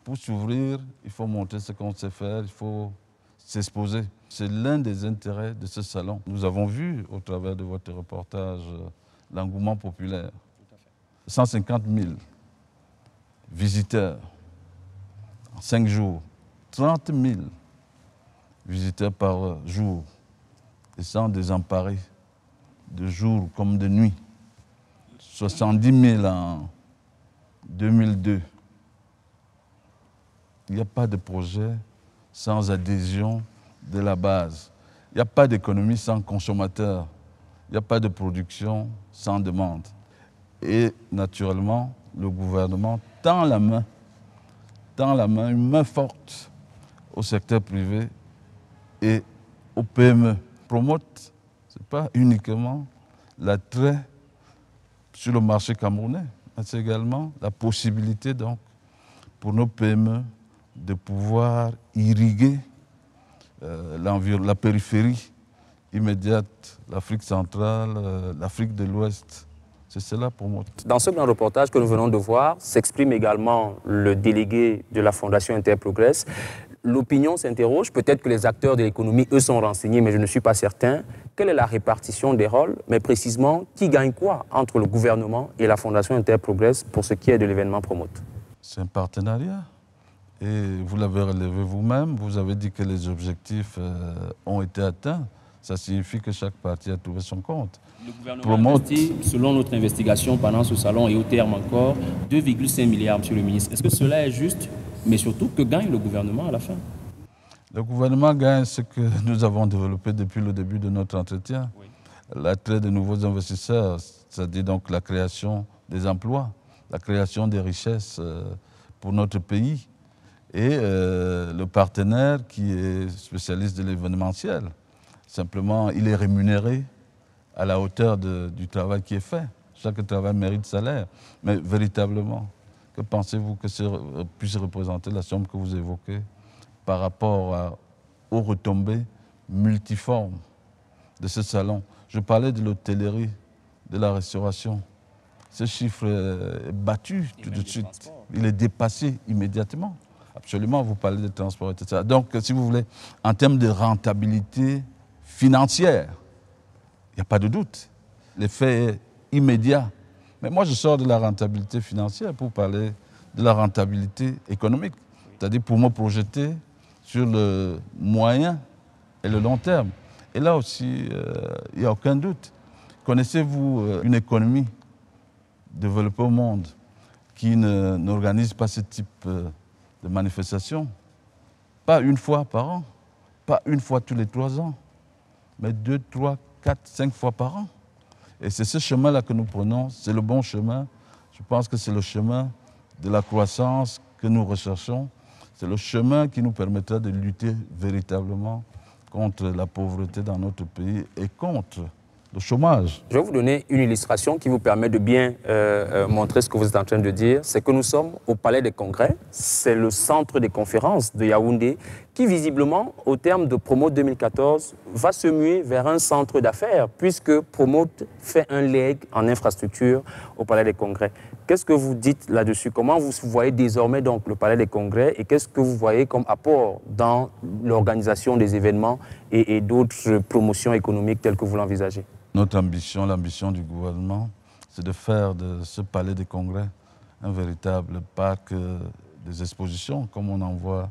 Speaker 2: Pour s'ouvrir, il faut montrer ce qu'on sait faire, il faut s'exposer. C'est l'un des intérêts de ce salon. Nous avons vu au travers de votre reportage l'engouement populaire. 150 000 visiteurs en 5 jours, 30 000 visiteurs par jour, et sans désemparer, de jour comme de nuit. 70 000 en 2002. Il n'y a pas de projet sans adhésion de la base. Il n'y a pas d'économie sans consommateur. Il n'y a pas de production sans demande. Et naturellement, le gouvernement tend la main, une main forte au secteur privé et aux PME. Promote, ce n'est pas uniquement l'attrait sur le marché camerounais, mais c'est également la possibilité donc, pour nos PME de pouvoir irriguer la périphérie immédiate, l'Afrique centrale, l'Afrique de l'Ouest. C'est cela pour moi.
Speaker 1: Dans ce grand reportage que nous venons de voir, s'exprime également le délégué de la Fondation Interprogress. L'opinion s'interroge, peut-être que les acteurs de l'économie, eux, sont renseignés, mais je ne suis pas certain. Quelle est la répartition des rôles, mais précisément, qui gagne quoi entre le gouvernement et la Fondation Interprogress pour ce qui est de l'événement Promote?
Speaker 2: C'est un partenariat. Et vous l'avez relevé vous-même, vous avez dit que les objectifs ont été atteints. Ça signifie que chaque parti a trouvé son compte.
Speaker 1: Le gouvernement a investi, selon notre investigation pendant ce salon et au terme encore, 2,5 milliards, monsieur le ministre. Est-ce que cela est juste, mais surtout que gagne le gouvernement à la fin?
Speaker 2: Le gouvernement gagne ce que nous avons développé depuis le début de notre entretien. Oui. L'attrait de nouveaux investisseurs, c'est-à-dire donc la création des emplois, la création des richesses pour notre pays. Et le partenaire qui est spécialiste de l'événementiel. Simplement, il est rémunéré à la hauteur du travail qui est fait. Chaque travail mérite salaire. Mais véritablement, que pensez-vous que ça puisse représenter la somme que vous évoquez par rapport aux retombées multiformes de ce salon? Je parlais de l'hôtellerie, de la restauration. Ce chiffre est battu tout de suite. Il est dépassé immédiatement. Absolument, vous parlez de transport, etc. Donc, si vous voulez, en termes de rentabilité financière, il n'y a pas de doute. L'effet est immédiat. Mais moi, je sors de la rentabilité financière pour parler de la rentabilité économique. C'est-à-dire pour me projeter sur le moyen et le long terme. Et là aussi, il n'y a aucun doute. Connaissez-vous une économie développée au monde qui n'organise pas ce type de manifestations? Pas une fois par an, pas une fois tous les 3 ans, mais 2, 3, 4, 5 fois par an. Et c'est ce chemin-là que nous prenons, c'est le bon chemin. Je pense que c'est le chemin de la croissance que nous recherchons. C'est le chemin qui nous permettra de lutter véritablement contre la pauvreté dans notre pays et contre le chômage.
Speaker 1: Je vais vous donner une illustration qui vous permet de bien montrer ce que vous êtes en train de dire. C'est que nous sommes au Palais des Congrès. C'est le centre des conférences de Yaoundé qui, visiblement, au terme de Promote 2014, va se muer vers un centre d'affaires puisque Promote fait un leg en infrastructure au Palais des Congrès. Qu'est-ce que vous dites là-dessus? Comment vous voyez désormais donc le Palais des Congrès et qu'est-ce que vous voyez comme apport dans l'organisation des événements et d'autres promotions économiques telles que vous l'envisagez?
Speaker 2: Notre ambition, l'ambition du gouvernement, c'est de faire de ce Palais des Congrès un véritable parc des expositions, comme on en voit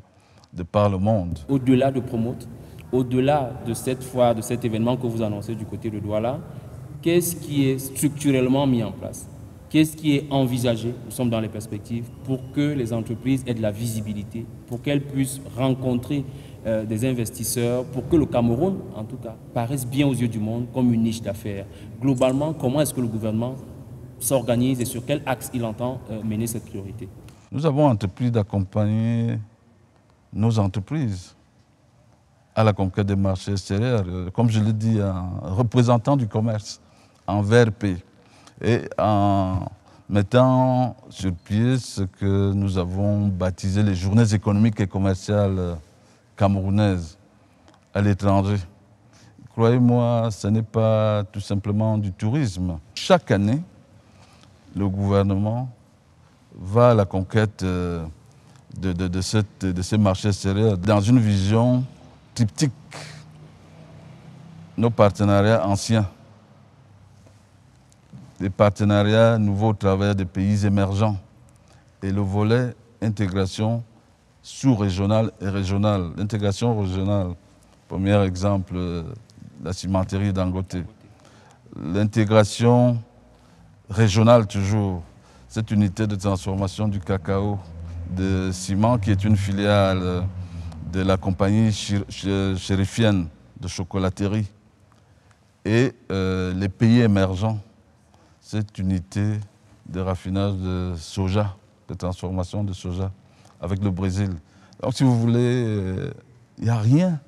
Speaker 2: de par le monde.
Speaker 1: Au-delà de Promote, au-delà de cette foire, de cet événement que vous annoncez du côté de Douala, qu'est-ce qui est structurellement mis en place? Qu'est-ce qui est envisagé, nous sommes dans les perspectives, pour que les entreprises aient de la visibilité, pour qu'elles puissent rencontrer des investisseurs, pour que le Cameroun, en tout cas, paraisse bien aux yeux du monde comme une niche d'affaires. Globalement, comment est-ce que le gouvernement s'organise et sur quel axe il entend mener cette priorité?
Speaker 2: Nous avons entrepris d'accompagner nos entreprises à la conquête des marchés extérieurs, comme je l'ai dit, en représentant du commerce, en VRP, et en mettant sur pied ce que nous avons baptisé les journées économiques et commerciales camerounaises à l'étranger. Croyez-moi, ce n'est pas tout simplement du tourisme. Chaque année, le gouvernement va à la conquête de ces marchés extérieurs dans une vision triptyque. Nos partenariats anciens, des partenariats nouveaux au travers des pays émergents et le volet intégration sous-régionale et régionale. L'intégration régionale, premier exemple, la cimenterie Dangote. L'intégration régionale toujours, cette unité de transformation du cacao de ciment qui est une filiale de la compagnie chérifienne de chocolaterie. Et les pays émergents, cette unité de raffinage de soja, de transformation de soja avec le Brésil. Donc si vous voulez, il n'y a rien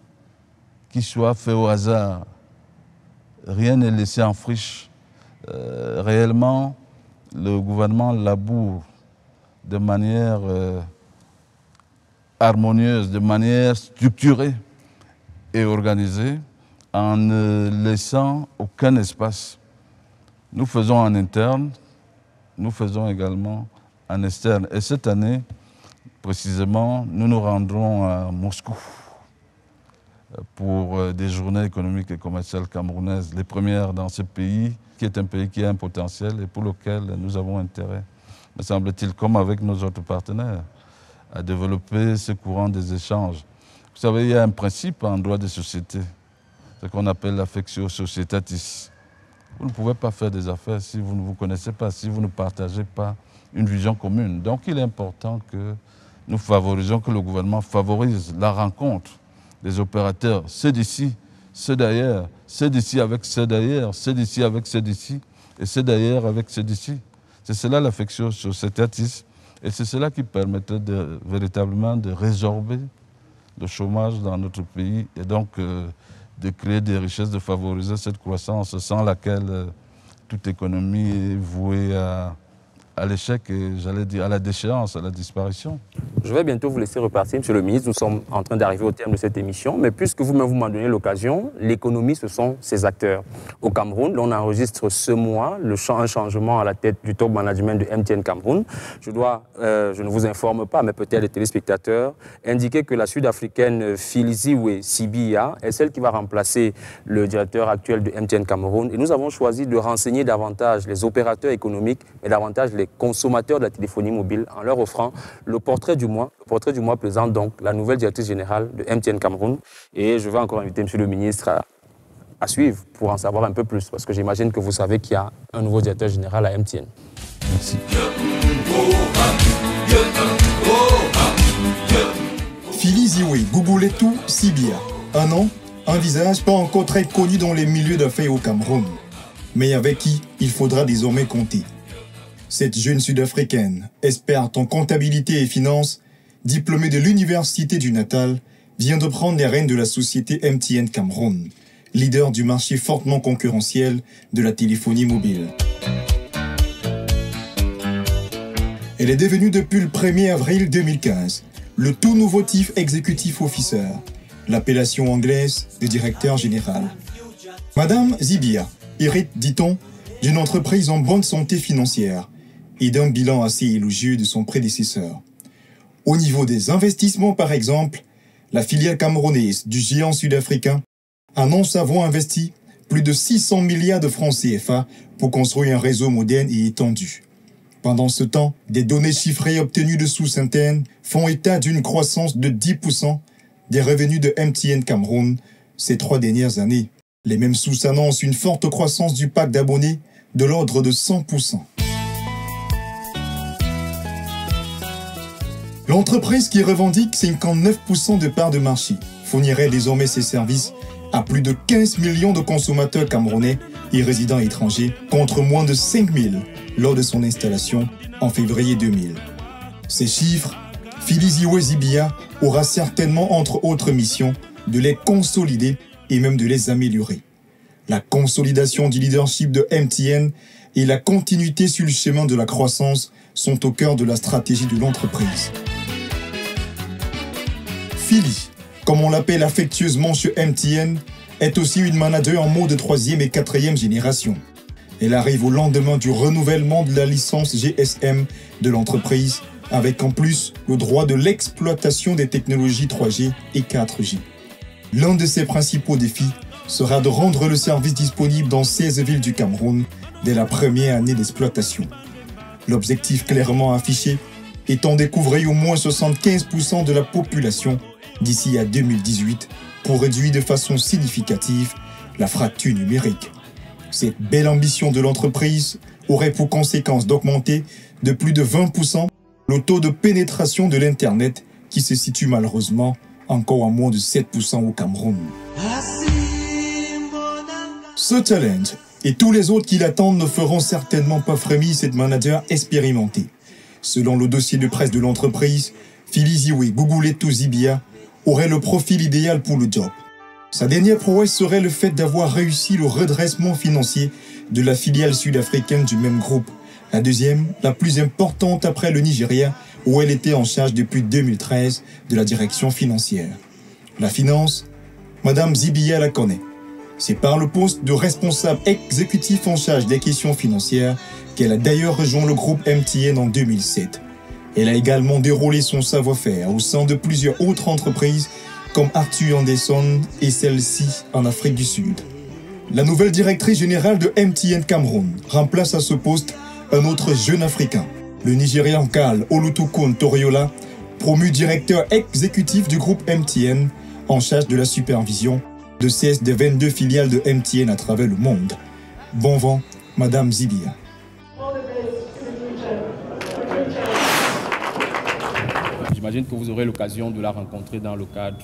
Speaker 2: qui soit fait au hasard. Rien n'est laissé en friche. Réellement, le gouvernement laboure de manière harmonieuse, de manière structurée et organisée, en ne laissant aucun espace Nous faisons en interne, nous faisons également en externe. Et cette année, précisément, nous nous rendrons à Moscou pour des journées économiques et commerciales camerounaises, les premières dans ce pays, qui est un pays qui a un potentiel et pour lequel nous avons intérêt, me semble-t-il, comme avec nos autres partenaires, à développer ce courant des échanges. Vous savez, il y a un principe en droit des sociétés, ce qu'on appelle l'affectio societatis. Vous ne pouvez pas faire des affaires si vous ne vous connaissez pas, si vous ne partagez pas une vision commune. Donc il est important que nous favorisons, que le gouvernement favorise la rencontre des opérateurs, ceux d'ici, ceux d'ailleurs, ceux d'ici avec ceux d'ailleurs, ceux d'ici avec ceux d'ici, et ceux d'ailleurs avec ceux d'ici. C'est cela l'affectio societatis, et c'est cela qui permettrait véritablement de résorber le chômage dans notre pays, et donc de créer des richesses, de favoriser cette croissance sans laquelle toute économie est vouée à l'échec et, j'allais dire, à la déchéance, à la disparition.
Speaker 1: Je vais bientôt vous laisser repartir, Monsieur le ministre. Nous sommes en train d'arriver au terme de cette émission. Mais puisque vous-même, vous m'en donnez l'occasion, l'économie, ce sont ses acteurs. Au Cameroun, on enregistre ce mois un changement à la tête du top management de MTN Cameroun. Je ne vous informe pas, mais peut-être les téléspectateurs, indiquer que la Sud-Africaine Philiziwe Sibiya est celle qui va remplacer le directeur actuel de MTN Cameroun. Et nous avons choisi de renseigner davantage les opérateurs économiques, mais davantage les consommateurs de la téléphonie mobile en leur offrant le portrait du mois. Le portrait du mois présente donc la nouvelle directrice générale de MTN Cameroun. Et je vais encore inviter Monsieur le ministre à suivre pour en savoir un peu plus, parce que j'imagine que vous savez qu'il y a un nouveau directeur général à MTN.
Speaker 2: Merci.
Speaker 20: Philiziwe Guguletu Sibiya, un nom, un visage pas encore très connu dans les milieux d'affaires au Cameroun, mais avec qui il faudra désormais compter. Cette jeune Sud-Africaine, experte en comptabilité et finance, diplômée de l'Université du Natal, vient de prendre les rênes de la société MTN Cameroun, leader du marché fortement concurrentiel de la téléphonie mobile. Elle est devenue depuis le 1er avril 2015 le tout nouveau Chief Executive Officer, l'appellation anglaise de directeur général. Madame Sibiya hérite, dit-on, d'une entreprise en bonne santé financière et d'un bilan assez élogieux de son prédécesseur. Au niveau des investissements, par exemple, la filiale camerounaise du géant sud-africain annonce avoir investi plus de 600 milliards de francs CFA pour construire un réseau moderne et étendu. Pendant ce temps, des données chiffrées obtenues de sources internes font état d'une croissance de 10% des revenus de MTN Cameroun ces 3 dernières années. Les mêmes sources annoncent une forte croissance du pack d'abonnés de l'ordre de 100%. L'entreprise qui revendique 59% de parts de marché fournirait désormais ses services à plus de 15 millions de consommateurs camerounais et résidents étrangers, contre moins de 5 000 lors de son installation en février 2000. Ces chiffres, Philiziwe Sibiya aura certainement entre autres missions de les consolider et même de les améliorer. La consolidation du leadership de MTN et la continuité sur le chemin de la croissance sont au cœur de la stratégie de l'entreprise. Philly, comme on l'appelle affectueusement chez MTN, est aussi une manager en mode 3e et 4e génération. Elle arrive au lendemain du renouvellement de la licence GSM de l'entreprise, avec en plus le droit de l'exploitation des technologies 3G et 4G. L'un de ses principaux défis sera de rendre le service disponible dans 16 villes du Cameroun dès la première année d'exploitation. L'objectif clairement affiché étant de couvrir au moins 75% de la population d'ici à 2018 pour réduire de façon significative la fracture numérique. Cette belle ambition de l'entreprise aurait pour conséquence d'augmenter de plus de 20% le taux de pénétration de l'Internet qui se situe malheureusement encore à moins de 7% au Cameroun. Ce challenge et tous les autres qui l'attendent ne feront certainement pas frémir cette manager expérimentée. Selon le dossier de presse de l'entreprise, Philiziwe Guguletu Sibiya aurait le profil idéal pour le job. Sa dernière prouesse serait le fait d'avoir réussi le redressement financier de la filiale sud-africaine du même groupe, la deuxième, la plus importante après le Nigeria, où elle était en charge depuis 2013 de la direction financière. La finance, Madame Sibiya la connaît. C'est par le poste de responsable exécutif en charge des questions financières qu'elle a d'ailleurs rejoint le groupe MTN en 2007. Elle a également déroulé son savoir-faire au sein de plusieurs autres entreprises comme Arthur Anderson et celle-ci en Afrique du Sud. La nouvelle directrice générale de MTN Cameroun remplace à ce poste un autre jeune Africain, le Nigérian Karl Olutukun Toriola, promu directeur exécutif du groupe MTN en charge de la supervision de 16 des 22 filiales de MTN à travers le monde. Bon vent, Madame Zibia.
Speaker 1: J'imagine que vous aurez l'occasion de la rencontrer dans le cadre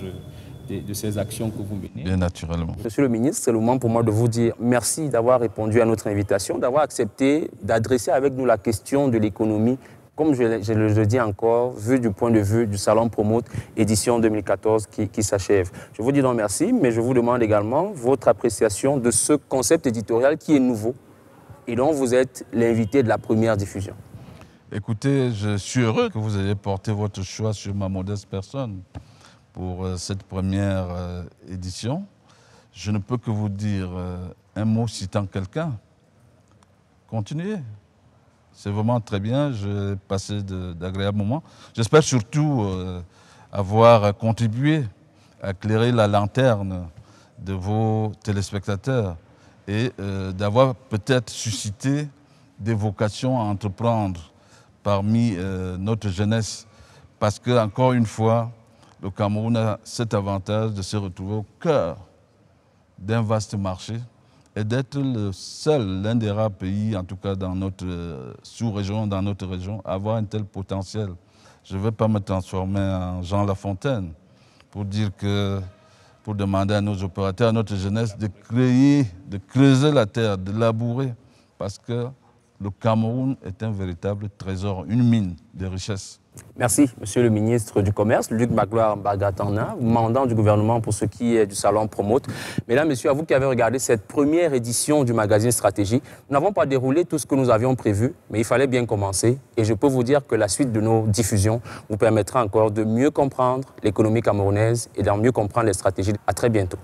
Speaker 1: de ces actions que vous menez.
Speaker 2: Bien naturellement.
Speaker 1: Monsieur le ministre, c'est le moment pour moi de vous dire merci d'avoir répondu à notre invitation, d'avoir accepté d'adresser avec nous la question de l'économie, comme je le dis encore, vu du point de vue du Salon Promote édition 2014 qui s'achève. Je vous dis donc merci, mais je vous demande également votre appréciation de ce concept éditorial qui est nouveau et dont vous êtes l'invité de la première diffusion.
Speaker 2: Écoutez, je suis heureux que vous ayez porté votre choix sur ma modeste personne pour cette première édition. Je ne peux que vous dire un mot citant quelqu'un. Continuez. C'est vraiment très bien, j'ai passé d'agréables moments. J'espère surtout avoir contribué à éclairer la lanterne de vos téléspectateurs et d'avoir peut-être suscité des vocations à entreprendre parmi notre jeunesse. Parce que, encore une fois, le Cameroun a cet avantage de se retrouver au cœur d'un vaste marché et d'être le seul, l'un des rares pays, en tout cas dans notre sous-région, dans notre région, à avoir un tel potentiel. Je ne vais pas me transformer en Jean Lafontaine pour dire que, pour demander à nos opérateurs, à notre jeunesse de créer, de creuser la terre, de labourer, parce que le Cameroun est un véritable trésor, une mine de richesses.
Speaker 1: Merci, Monsieur le ministre du Commerce, Luc Magloire Bagatana, mandant du gouvernement pour ce qui est du Salon Promote. Mesdames, Messieurs, à vous qui avez regardé cette première édition du magazine Stratégie, nous n'avons pas déroulé tout ce que nous avions prévu, mais il fallait bien commencer. Et je peux vous dire que la suite de nos diffusions vous permettra encore de mieux comprendre l'économie camerounaise et d'en mieux comprendre les stratégies. À très bientôt.